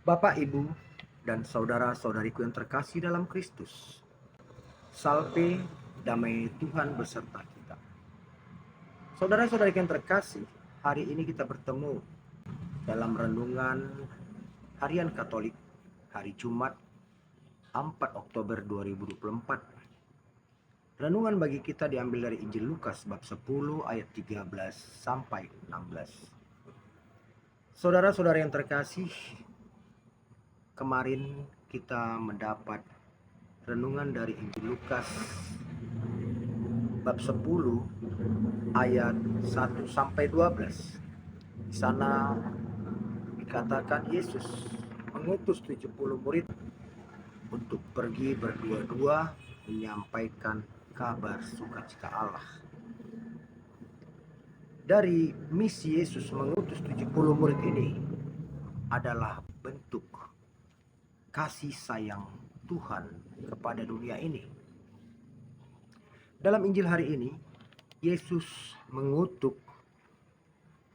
Bapak, Ibu, dan saudara-saudariku yang terkasih dalam Kristus, salve, damai Tuhan beserta kita. Saudara-saudariku yang terkasih, hari ini kita bertemu dalam renungan Harian Katolik hari Jumat 4 Oktober 2024. Renungan bagi kita diambil dari Injil Lukas bab 10 ayat 13 sampai 16. Saudara-saudara yang terkasih, kemarin kita mendapat renungan dari Injil Lukas bab 10 ayat 1 sampai 12. Di sana dikatakan Yesus mengutus 70 murid untuk pergi berdua-dua menyampaikan kabar sukacita Allah. Dari misi Yesus mengutus 70 murid ini adalah bentuk kasih sayang Tuhan kepada dunia ini. Dalam Injil hari ini, Yesus mengutuk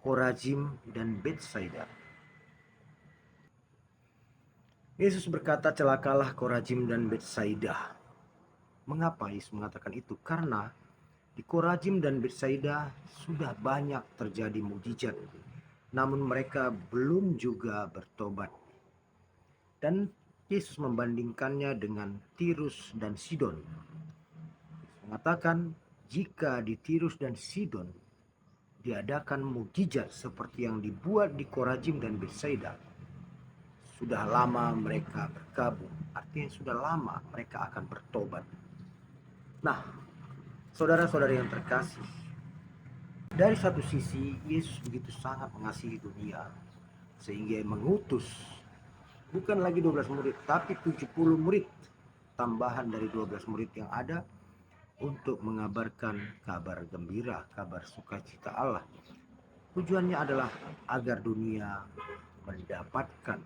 Khorazim dan Betsaida. Yesus berkata, celakalah Khorazim dan Betsaida. Mengapa Yesus mengatakan itu? Karena di Khorazim dan Betsaida sudah banyak terjadi mujizat, namun mereka belum juga bertobat. Dan Yesus membandingkannya dengan Tirus dan Sidon. Mengatakan, jika di Tirus dan Sidon diadakan mujizat seperti yang dibuat di Khorazim dan Betsaida, sudah lama mereka berkabung. Artinya sudah lama mereka akan bertobat. Nah, saudara-saudari yang terkasih, dari satu sisi Yesus begitu sangat mengasihi dunia sehingga mengutus bukan lagi 12 murid tapi 70 murid tambahan dari 12 murid yang ada untuk mengabarkan kabar gembira, kabar sukacita Allah. Tujuannya adalah agar dunia mendapatkan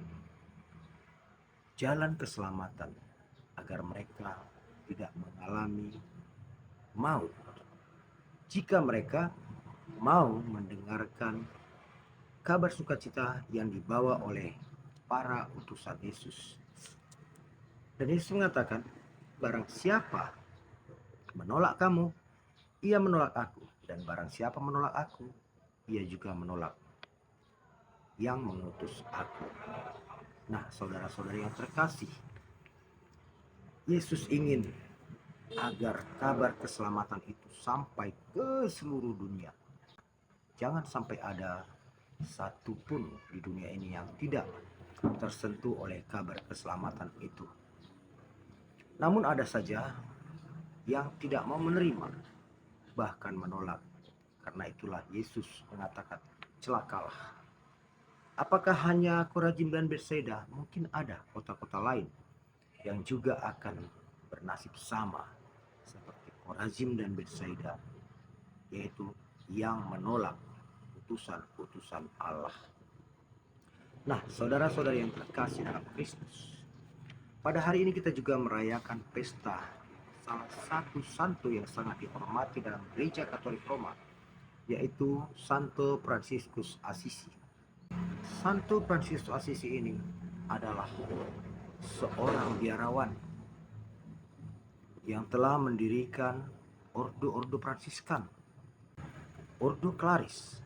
jalan keselamatan, agar mereka tidak mengalami maut jika mereka mau mendengarkan kabar sukacita yang dibawa oleh para utusan Yesus. Dan Yesus mengatakan, barang siapa menolak kamu, ia menolak aku. Dan barang siapa menolak aku, ia juga menolak yang mengutus aku. Nah, saudara-saudari yang terkasih, Yesus ingin agar kabar keselamatan itu sampai ke seluruh dunia. Jangan sampai ada satupun di dunia ini yang tidak tersentuh oleh kabar keselamatan itu. Namun ada saja yang tidak mau menerima, bahkan menolak. Karena itulah Yesus mengatakan, celakalah. Apakah hanya Khorazim dan Betsaida? Mungkin ada kota-kota lain yang juga akan bernasib sama seperti Khorazim dan Betsaida, yaitu yang menolak utusan-utusan Allah. Nah, saudara-saudari yang terkasih dalam Kristus, pada hari ini kita juga merayakan pesta salah satu santo yang sangat dihormati dalam Gereja Katolik Roma, yaitu Santo Fransiskus Assisi. Santo Fransiskus Assisi ini adalah seorang biarawan yang telah mendirikan ordo-ordo Fransiskan, ordo Klaris,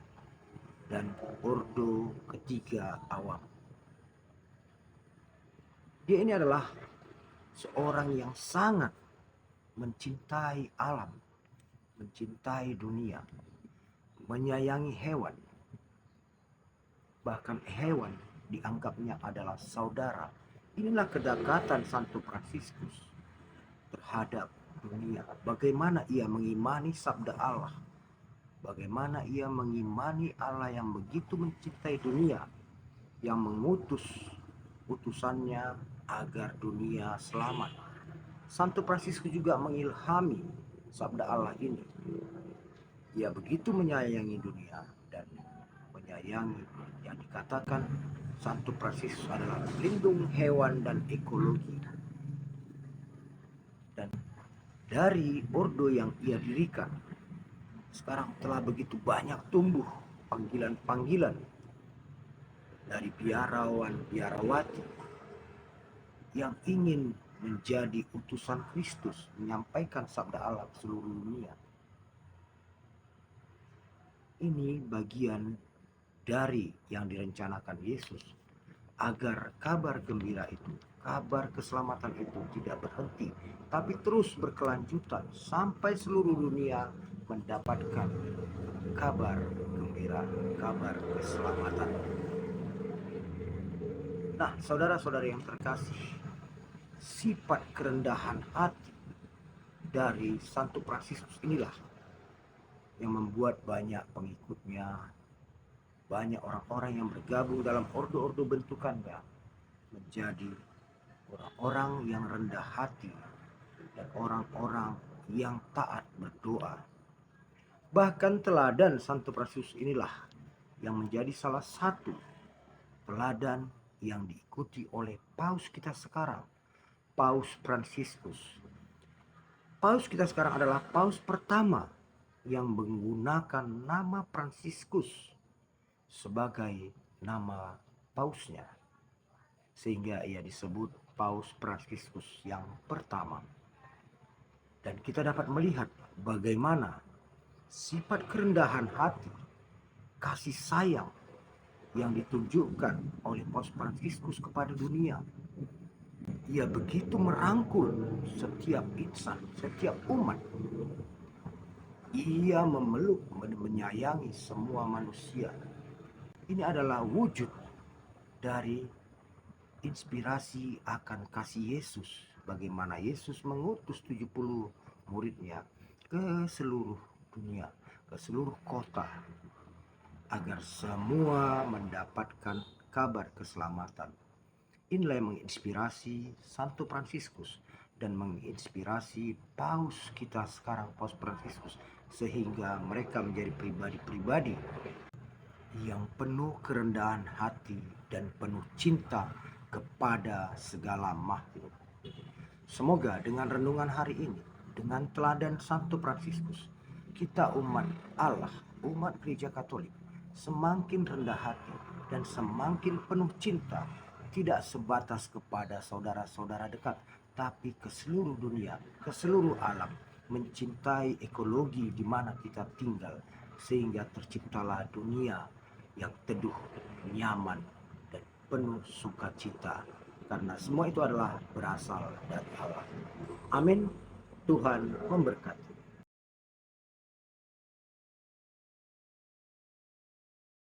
dan ordo ketiga awam. Dia ini adalah seorang yang sangat mencintai alam, mencintai dunia, menyayangi hewan. Bahkan hewan dianggapnya adalah saudara. Inilah kedekatan Santo Fransiskus terhadap dunia. Bagaimana ia mengimani sabda Allah. Bagaimana ia mengimani Allah yang begitu mencintai dunia, yang mengutus utusannya agar dunia selamat. Santo Fransiskus juga mengilhami sabda Allah ini. Ia begitu menyayangi dunia dan menyayangi yang dikatakan Santo Fransiskus adalah pelindung hewan dan ekologi. Dan dari ordo yang ia dirikan, sekarang telah begitu banyak tumbuh panggilan-panggilan dari biarawan-biarawati yang ingin menjadi utusan Kristus, menyampaikan sabda Allah ke seluruh dunia. Ini bagian dari yang direncanakan Yesus, agar kabar gembira itu, kabar keselamatan itu tidak berhenti, tapi terus berkelanjutan sampai seluruh dunia mendapatkan kabar gembira, kabar keselamatan. Nah, saudara-saudara yang terkasih, sifat kerendahan hati dari Santo Fransiskus inilah yang membuat banyak pengikutnya, banyak orang-orang yang bergabung dalam ordo-ordo bentukannya menjadi orang-orang yang rendah hati dan orang-orang yang taat berdoa. Bahkan teladan Santo Fransiskus inilah yang menjadi salah satu teladan yang diikuti oleh Paus kita sekarang, Paus Fransiskus. Paus kita sekarang adalah Paus pertama yang menggunakan nama Fransiskus sebagai nama pausnya, sehingga ia disebut Paus Fransiskus yang pertama. Dan kita dapat melihat bagaimana sifat kerendahan hati, kasih sayang yang ditunjukkan oleh Paus Fransiskus kepada dunia. Ia begitu merangkul setiap insan, setiap umat. Ia memeluk, menyayangi semua manusia. Ini adalah wujud dari inspirasi akan kasih Yesus. Bagaimana Yesus mengutus 70 muridnya ke seluruh dunia, ke seluruh kota, agar semua mendapatkan kabar keselamatan. Inilah yang menginspirasi Santo Fransiskus dan menginspirasi Paus kita sekarang, Paus Fransiskus, sehingga mereka menjadi pribadi-pribadi yang penuh kerendahan hati dan penuh cinta kepada segala makhluk. Semoga dengan renungan hari ini, dengan teladan Santo Fransiskus, kita umat Allah, umat Gereja Katolik, semakin rendah hati dan semakin penuh cinta, tidak sebatas kepada saudara-saudara dekat, tapi ke seluruh dunia, ke seluruh alam, mencintai ekologi di mana kita tinggal, sehingga terciptalah dunia yang teduh, nyaman, dan penuh sukacita, karena semua itu adalah berasal dari Allah. Amin. Tuhan memberkati.